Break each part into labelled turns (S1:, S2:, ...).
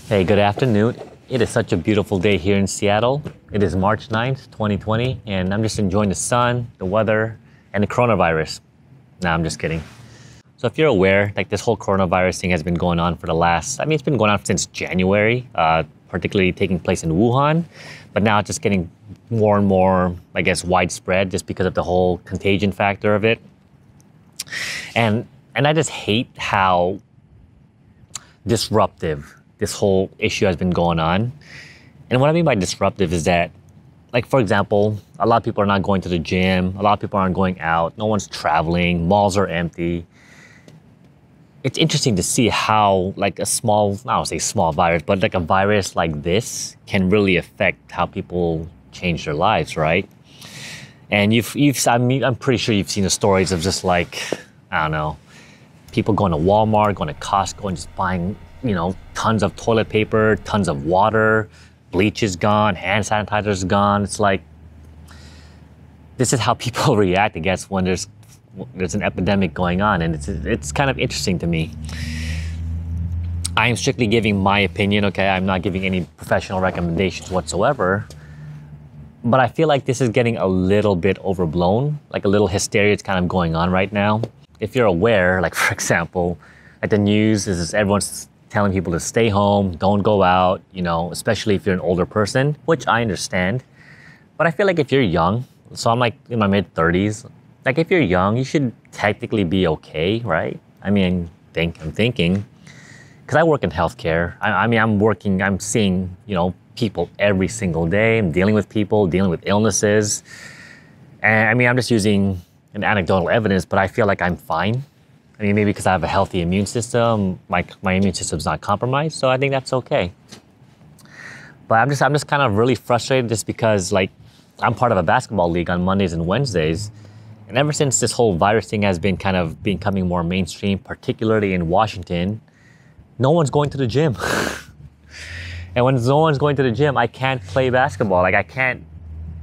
S1: Hey, good afternoon. It is such a beautiful day here in Seattle. It is March 9th, 2020, and I'm just enjoying the sun, the weather, and the coronavirus. Nah, I'm just kidding. So if you're aware, like this whole coronavirus thing has been going on for it's been going on since January, particularly taking place in Wuhan, but now it's just getting more and more, I guess, widespread just because of the whole contagion factor of it. And I just hate how disruptive this whole issue has been going on. And what I mean by disruptive is that, like, for example, a lot of people are not going to the gym, a lot of people aren't going out, no one's traveling, malls are empty. It's interesting to see how, like, I don't want to say small virus, but like a virus like this can really affect how people change their lives, right? And I'm pretty sure you've seen the stories of just like, I don't know, people going to Walmart, going to Costco and just buying, tons of toilet paper, tons of water, bleach is gone, hand sanitizer is gone. It's like, this is how people react, I guess, when there's an epidemic going on, and it's kind of interesting to me. I am strictly giving my opinion, okay? I'm not giving any professional recommendations whatsoever, but I feel like this is getting a little bit overblown, like a little hysteria is kind of going on right now. If you're aware, like for example, like the news is everyone's telling people to stay home, don't go out, especially if you're an older person, which I understand. But I feel like if you're young, so I'm like in my mid 30s, like if you're young, you should technically be okay, right? I'm thinking, because I work in healthcare. I'm seeing, people every single day. I'm dealing with people, dealing with illnesses. And I'm just using an anecdotal evidence, but I feel like I'm fine. Maybe because I have a healthy immune system, my immune system's not compromised, so I think that's okay. But I'm just kind of really frustrated just because, like, I'm part of a basketball league on Mondays and Wednesdays, and ever since this whole virus thing has been kind of becoming more mainstream, particularly in Washington, no one's going to the gym. And when no one's going to the gym, I can't play basketball. Like, I can't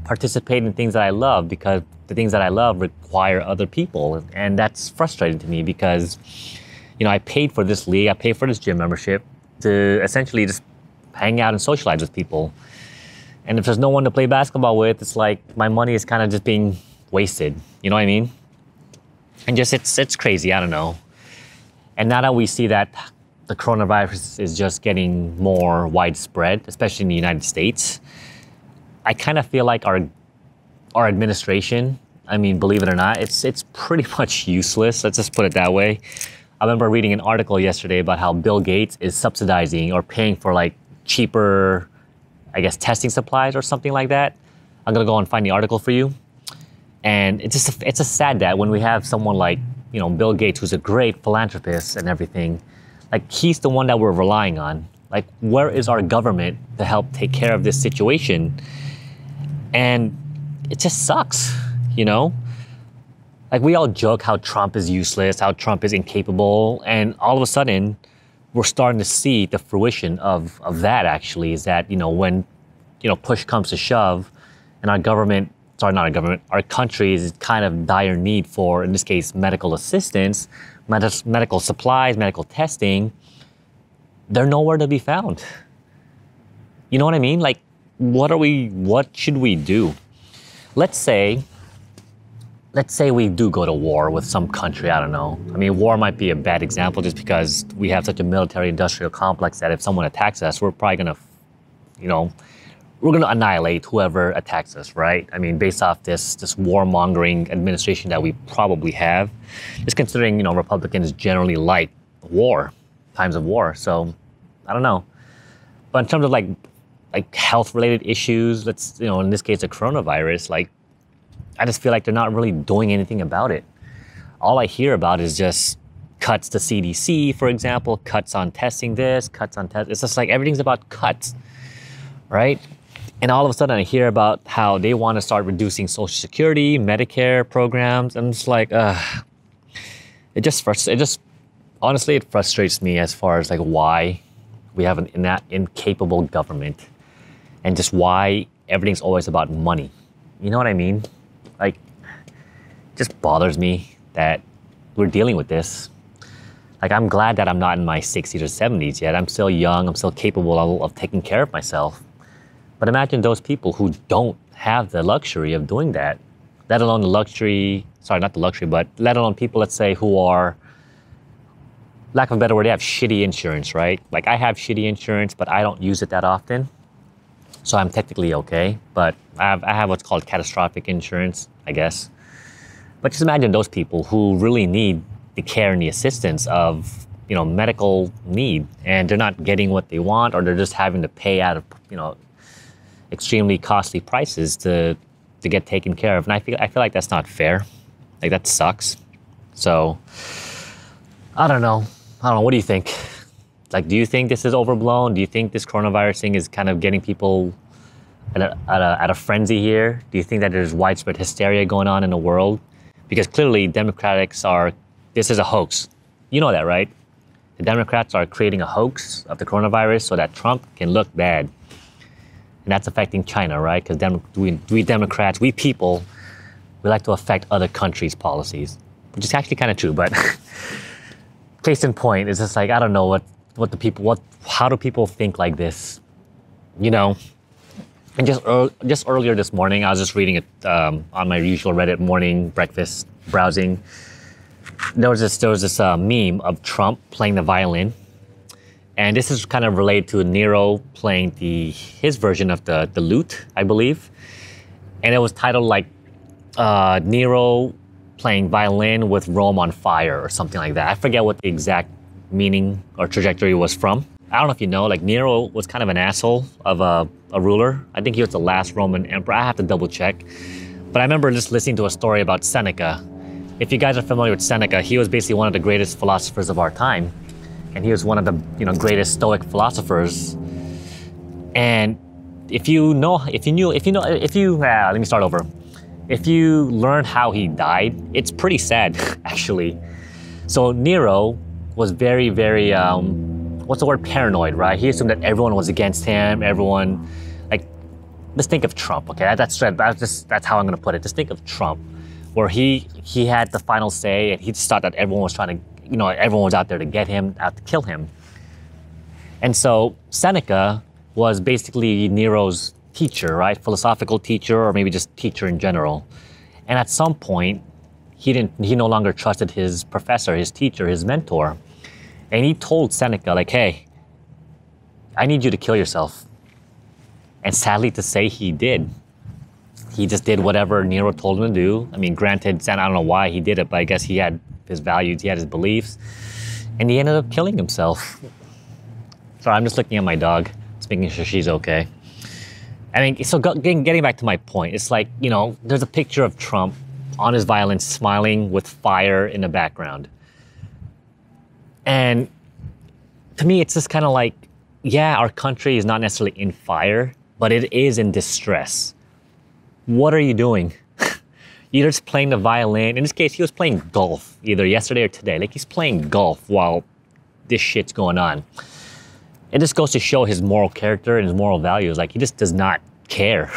S1: participate in things that I love because the things that I love require other people. And that's frustrating to me because, I paid for this league, I paid for this gym membership to essentially just hang out and socialize with people. And if there's no one to play basketball with, it's like my money is kind of just being wasted. You know what I mean? And just, it's crazy, I don't know. And now that we see that the coronavirus is just getting more widespread, especially in the United States, I kind of feel like our administration, believe it or not, it's pretty much useless. Let's just put it that way. I remember reading an article yesterday about how Bill Gates is subsidizing or paying for like cheaper, I guess, testing supplies or something like that. I'm gonna go and find the article for you. And it's a sad that when we have someone like, Bill Gates, who's a great philanthropist and everything, like he's the one that we're relying on. Like, where is our government to help take care of this situation? And it just sucks, Like, we all joke how Trump is useless, how Trump is incapable, and all of a sudden, we're starting to see the fruition of that, actually, is that, when, push comes to shove, and our country is kind of dire need for, in this case, medical assistance, medical supplies, medical testing, they're nowhere to be found. You know what I mean? Like, what should we do? Let's say we do go to war with some country, I don't know. War might be a bad example just because we have such a military-industrial complex that if someone attacks us, we're probably gonna, we're gonna annihilate whoever attacks us, right? Based off this warmongering administration that we probably have, just considering, Republicans generally like times of war. So, I don't know. But in terms of like health-related issues, in this case, the coronavirus, like, I just feel like they're not really doing anything about it. All I hear about is just cuts to CDC, for example, cuts on testing this, cuts on test. It's just like everything's about cuts, right? And all of a sudden I hear about how they want to start reducing Social Security, Medicare programs. I'm just like, honestly, it frustrates me as far as like why we have an incapable government and just why everything's always about money. You know what I mean? Like, it just bothers me that we're dealing with this. Like, I'm glad that I'm not in my 60s or 70s yet. I'm still young. I'm still capable of taking care of myself. But imagine those people who don't have the luxury of doing that, let alone the luxury, sorry, not the luxury, but let alone people, let's say, who are, lack of a better word, they have shitty insurance, right? Like, I have shitty insurance, but I don't use it that often. So I'm technically okay. But I have what's called catastrophic insurance, I guess. But just imagine those people who really need the care and the assistance of, medical need, and they're not getting what they want, or they're just having to pay out of, extremely costly prices to get taken care of. And I feel like that's not fair. Like, that sucks. So I don't know. What do you think? Like, do you think this is overblown? Do you think this coronavirus thing is kind of getting people at a frenzy here? Do you think that there's widespread hysteria going on in the world? Because clearly this is a hoax. You know that, right? The Democrats are creating a hoax of the coronavirus so that Trump can look bad. And that's affecting China, right? Because we Democrats, we people, we like to affect other countries' policies, which is actually kind of true. But case in point, it's just like, I don't know how do people think like this? And just earlier this morning, I was just reading it on my usual Reddit morning breakfast browsing. There was this meme of Trump playing the violin, and this is kind of related to Nero playing his version of the lute, I believe, and it was titled like Nero playing violin with Rome on fire or something like that. I forget what the exact meaning or trajectory was from. I don't know if you know, like, Nero was kind of an asshole of a ruler. I think he was the last Roman emperor. I have to double check. But I remember just listening to a story about Seneca. If you guys are familiar with Seneca, he was basically one of the greatest philosophers of our time. And he was one of the greatest Stoic philosophers. And let me start over. If you learn how he died, it's pretty sad, actually. So Nero was very, very, paranoid, right? He assumed that everyone was against him, everyone, like, let's think of Trump, okay? That's how I'm gonna put it. Just think of Trump, where he had the final say, and he just thought that everyone was everyone was out there to get him, out to kill him. And so Seneca was basically Nero's teacher, right? Philosophical teacher, or maybe just teacher in general. And at some point, he no longer trusted his professor, his teacher, his mentor. And he told Seneca, like, hey, I need you to kill yourself. And sadly to say, he did. He just did whatever Nero told him to do. I mean, granted, I don't know why he did it, but I guess he had his values, he had his beliefs. And he ended up killing himself. Sorry, I'm just looking at my dog, just making sure she's okay. I mean, so getting back to my point, it's like, there's a picture of Trump on his violin smiling with fire in the background. And to me, it's just kind of like, yeah, our country is not necessarily in fire, but it is in distress. What are you doing? You're just playing the violin. In this case, he was playing golf, either yesterday or today. Like, he's playing golf while this shit's going on. It just goes to show his moral character and his moral values. Like, he just does not care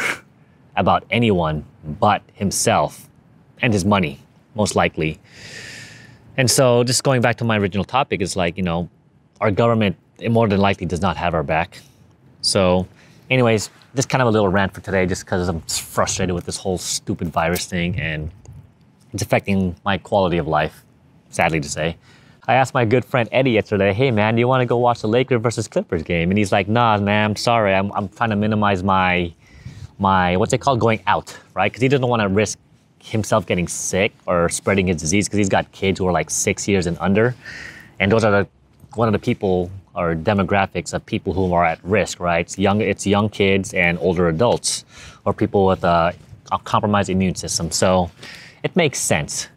S1: about anyone but himself and his money, most likely. And so just going back to my original topic is like, our government more than likely does not have our back. So anyways, just kind of a little rant for today, just because I'm frustrated with this whole stupid virus thing, and it's affecting my quality of life, sadly to say. I asked my good friend Eddie yesterday, hey man, do you want to go watch the Lakers versus Clippers game? And he's like, nah, man, I'm sorry. I'm trying to minimize my what's it called, going out, right? Because he doesn't want to risk himself getting sick or spreading his disease, because he's got kids who are like 6 years and under. And those are one of the people or demographics of people who are at risk, right? It's young kids and older adults, or people with a compromised immune system. So it makes sense.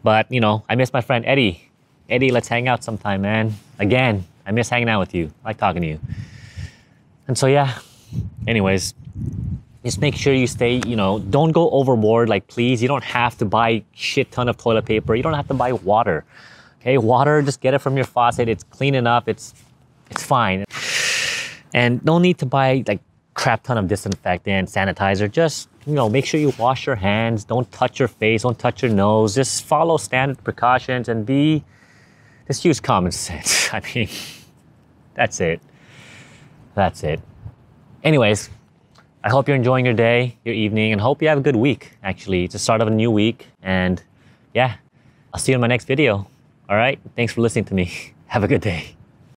S1: But, I miss my friend Eddie. Eddie, let's hang out sometime, man. Again, I miss hanging out with you. I like talking to you. And so, yeah, anyways, just make sure you stay, don't go overboard. Like, please, you don't have to buy shit ton of toilet paper. You don't have to buy water. Okay, water, just get it from your faucet. It's clean enough. It's fine. And no need to buy like crap ton of disinfectant, sanitizer. Just, make sure you wash your hands. Don't touch your face. Don't touch your nose. Just follow standard precautions and Just use common sense. I mean, that's it. That's it. Anyways, I hope you're enjoying your day, your evening, and hope you have a good week, actually. It's the start of a new week. And yeah, I'll see you in my next video. All right? Thanks for listening to me. Have a good day.